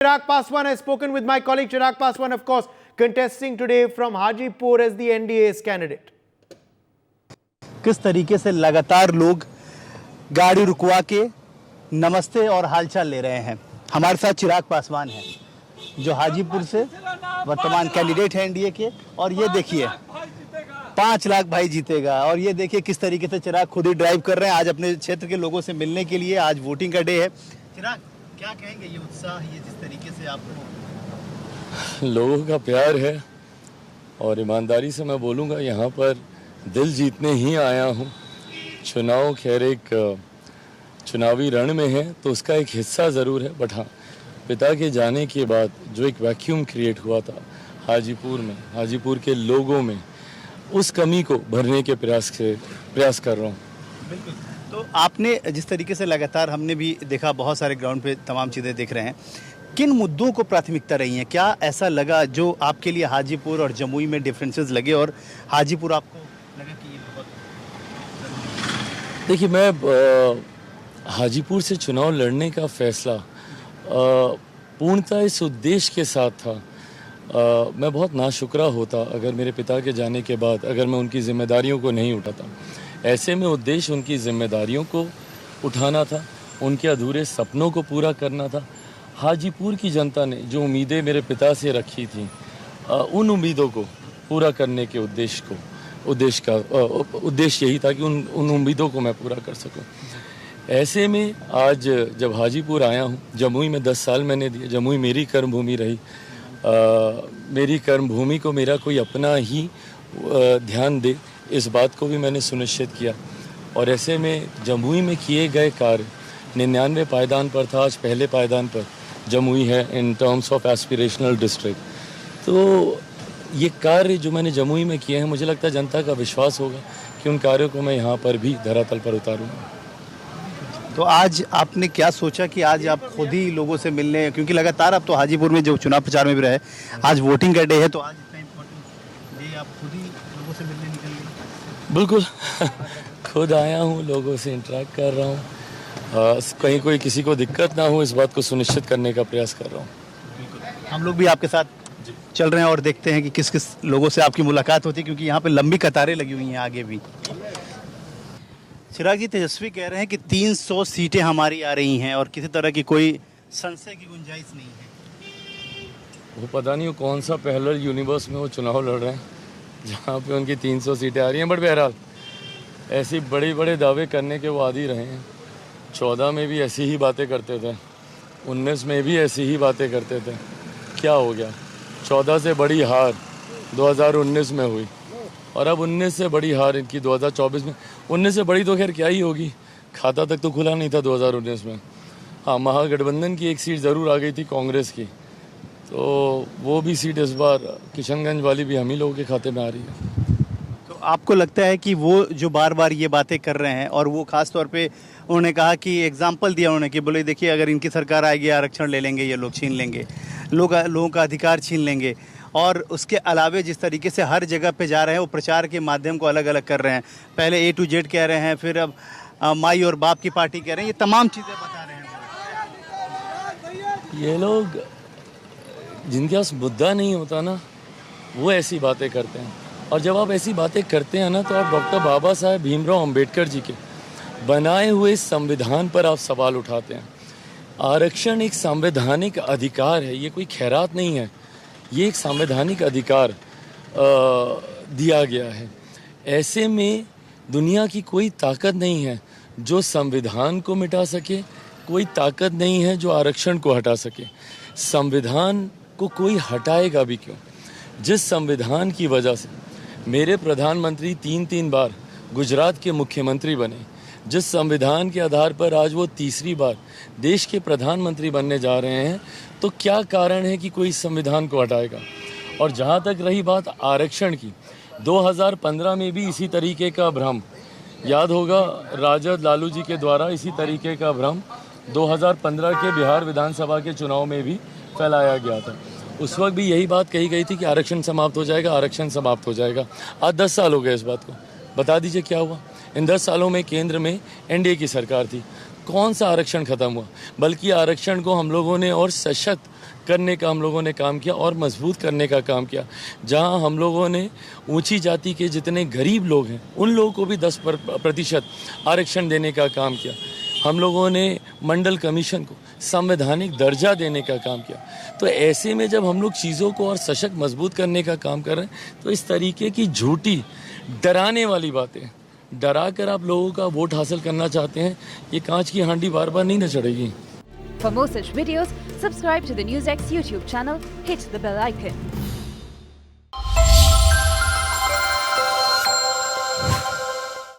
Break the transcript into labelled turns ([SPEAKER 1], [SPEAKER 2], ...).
[SPEAKER 1] Chirag Paswan has spoken with my colleague Chirag Paswan, of course, contesting today from Hajipur as the NDA's candidate.
[SPEAKER 2] किस तरीके से लगातार लोग गाड़ी रुकवा के नमस्ते और हालचाल ले रहे हैं। हमारे साथ चिराग पासवान हैं जो हाजीपुर से वर्तमान कैंडिडेट हैं एनडीए के। और ये देखिए 5 लाख भाई जीतेगा। और ये देखिए किस तरीके से चिराग खुद ही ड्राइव कर रहे हैं आज अपने क्षेत्र के लोगों से मिलने के लिए। आज वोटिंग का डे है। चिराग, क्या कहेंगे, ये उत्साह, ये जिस तरीके से आपको
[SPEAKER 3] लोगों का प्यार है और ईमानदारी से मैं बोलूँगा यहाँ पर दिल जीतने ही आया हूँ। चुनाव खैर एक चुनावी रण में है तो उसका एक हिस्सा ज़रूर है, बट हाँ, पिता के जाने के बाद जो एक वैक्यूम क्रिएट हुआ था हाजीपुर में, हाजीपुर के लोगों में, उस कमी को भरने के प्रयास कर रहा हूँ।
[SPEAKER 2] बिल्कुल। तो आपने जिस तरीके से लगातार हमने भी देखा, बहुत सारे ग्राउंड पे तमाम चीज़ें देख रहे हैं, किन मुद्दों को प्राथमिकता रही है? क्या ऐसा लगा जो आपके लिए हाजीपुर और जमुई में डिफरेंसेस लगे और हाजीपुर आपको लगा कि ये बहुत?
[SPEAKER 3] देखिए, मैं हाजीपुर से चुनाव लड़ने का फैसला पूर्णतः इस उद्देश्य के साथ था। मैं बहुत नाशुक्रा होता अगर मेरे पिता के जाने के बाद अगर मैं उनकी जिम्मेदारियों को नहीं उठाता। ऐसे में उद्देश्य उनकी जिम्मेदारियों को उठाना था, उनके अधूरे सपनों को पूरा करना था। हाजीपुर की जनता ने जो उम्मीदें मेरे पिता से रखी थी, उन उम्मीदों को पूरा करने के उद्देश्य यही था कि उन उम्मीदों को मैं पूरा कर सकूं। ऐसे में आज जब हाजीपुर आया हूं, जमुई में 10 साल मैंने दिए, जमुई मेरी कर्मभूमि रही। मेरी कर्मभूमि को मेरा कोई अपना ही ध्यान दे, इस बात को भी मैंने सुनिश्चित किया। और ऐसे में जमुई में किए गए कार्य 99 पायदान पर था, आज पहले पायदान पर जमुई है in terms of aspirational district. तो ये कार्य जो मैंने जमुई में किए हैं, मुझे लगता है जनता का विश्वास होगा कि उन कार्यों को मैं यहाँ पर भी धरातल पर उतारूँगा।
[SPEAKER 2] तो आज आपने क्या सोचा कि आज आप खुद ही लोगों से मिलने, क्योंकि लगातार आप तो हाजीपुर में जो चुनाव प्रचार में भी रहे, आज वोटिंग का डे है, तो आज इतना इम्पोर्टेंट डे आप खुद ही लोगों से मिलने निकल गए?
[SPEAKER 3] बिल्कुल खुद आया हूँ, लोगों से इंटरेक्ट कर रहा हूँ, कहीं कोई किसी को दिक्कत ना हो इस बात को सुनिश्चित करने का प्रयास कर रहा हूँ।
[SPEAKER 2] हम लोग भी आपके साथ चल रहे हैं और देखते हैं कि किस किस लोगों से आपकी मुलाकात होती है, क्योंकि यहाँ पे लंबी कतारें लगी हुई हैं आगे भी। चिराग जी, तेजस्वी कह रहे हैं कि 300 सीटें हमारी आ रही हैं और किसी तरह की कोई संशय की गुंजाइश नहीं है।
[SPEAKER 3] वो पता नहीं वो कौन सा पैरेलल यूनिवर्स में वो चुनाव लड़ रहे हैं जहाँ पे उनकी 300 सीटें आ रही हैं। बट बहरहाल ऐसी बड़े दावे करने के वो आदी रहे हैं। 14 में भी ऐसी ही बातें करते थे, 19 में भी ऐसी ही बातें करते थे। क्या हो गया? 14 से बड़ी हार 2019 में हुई और अब 19 से बड़ी हार इनकी 2024 में। 19 से बड़ी तो खैर क्या ही होगी, खाता तक तो खुला नहीं था 2019 में। हाँ, महागठबंधन की एक सीट ज़रूर आ गई थी कांग्रेस की, तो वो भी सीट इस बार किशनगंज वाली भी हम ही लोगों के खाते में आ रही है।
[SPEAKER 2] तो आपको लगता है कि वो जो बार बार ये बातें कर रहे हैं, और वो खास तौर पे उन्होंने कहा कि एग्जाम्पल दिया उन्होंने कि बोले देखिए अगर इनकी सरकार आएगी आरक्षण ले लेंगे, ये लोग छीन लेंगे, लोगों का अधिकार छीन लेंगे। और उसके अलावे जिस तरीके से हर जगह पे जा रहे हैं, वो प्रचार के माध्यम को अलग अलग कर रहे हैं। पहले A to Z कह रहे हैं, फिर अब माई और बाप की पार्टी कह रहे हैं, ये तमाम चीज़ें बता रहे हैं।
[SPEAKER 3] ये लोग जिनके पास मुद्दा नहीं होता ना, वो ऐसी बातें करते हैं। और जब आप ऐसी बातें करते हैं ना, तो आप डॉक्टर बाबा साहेब भीमराव अंबेडकर जी के बनाए हुए संविधान पर आप सवाल उठाते हैं। आरक्षण एक संवैधानिक अधिकार है, ये कोई खैरात नहीं है, ये एक संवैधानिक अधिकार दिया गया है। ऐसे में दुनिया की कोई ताकत नहीं है जो संविधान को मिटा सके, कोई ताकत नहीं है जो आरक्षण को हटा सके। संविधान को कोई हटाएगा भी क्यों? जिस संविधान की वजह से मेरे प्रधानमंत्री 3 बार गुजरात के मुख्यमंत्री बने, जिस संविधान के आधार पर आज वो 3री बार देश के प्रधानमंत्री बनने जा रहे हैं, तो क्या कारण है कि कोई संविधान को हटाएगा? और जहाँ तक रही बात आरक्षण की, 2015 में भी इसी तरीके का भ्रम, याद होगा राजद लालू जी के द्वारा इसी तरीके का भ्रम 2015 के बिहार विधानसभा के चुनाव में भी फैलाया गया था। उस वक्त भी यही बात कही गई थी कि आरक्षण समाप्त हो जाएगा, आरक्षण समाप्त हो जाएगा। आज 10 साल हो गए इस बात को, बता दीजिए क्या हुआ? इन 10 सालों में केंद्र में एनडीए की सरकार थी, कौन सा आरक्षण खत्म हुआ? बल्कि आरक्षण को हम लोगों ने और सशक्त करने का हम लोगों ने काम किया और मजबूत करने का काम किया। जहां हम लोगों ने ऊंची जाति के जितने गरीब लोग हैं उन लोगों को भी 10% आरक्षण देने का काम किया। हम लोगों ने मंडल कमीशन को संवैधानिक दर्जा देने का काम किया। तो ऐसे में जब हम लोग चीज़ों को और सशक्त मजबूत करने का काम कर रहे हैं तो इस तरीके की झूठी डराने वाली बातें डरा कर आप लोगों का वोट हासिल करना चाहते हैं, ये कांच की हांडी बार बार नहीं न चढ़ेगी।
[SPEAKER 4] For more such videos, subscribe to the NewsX YouTube channel, hit the bell icon.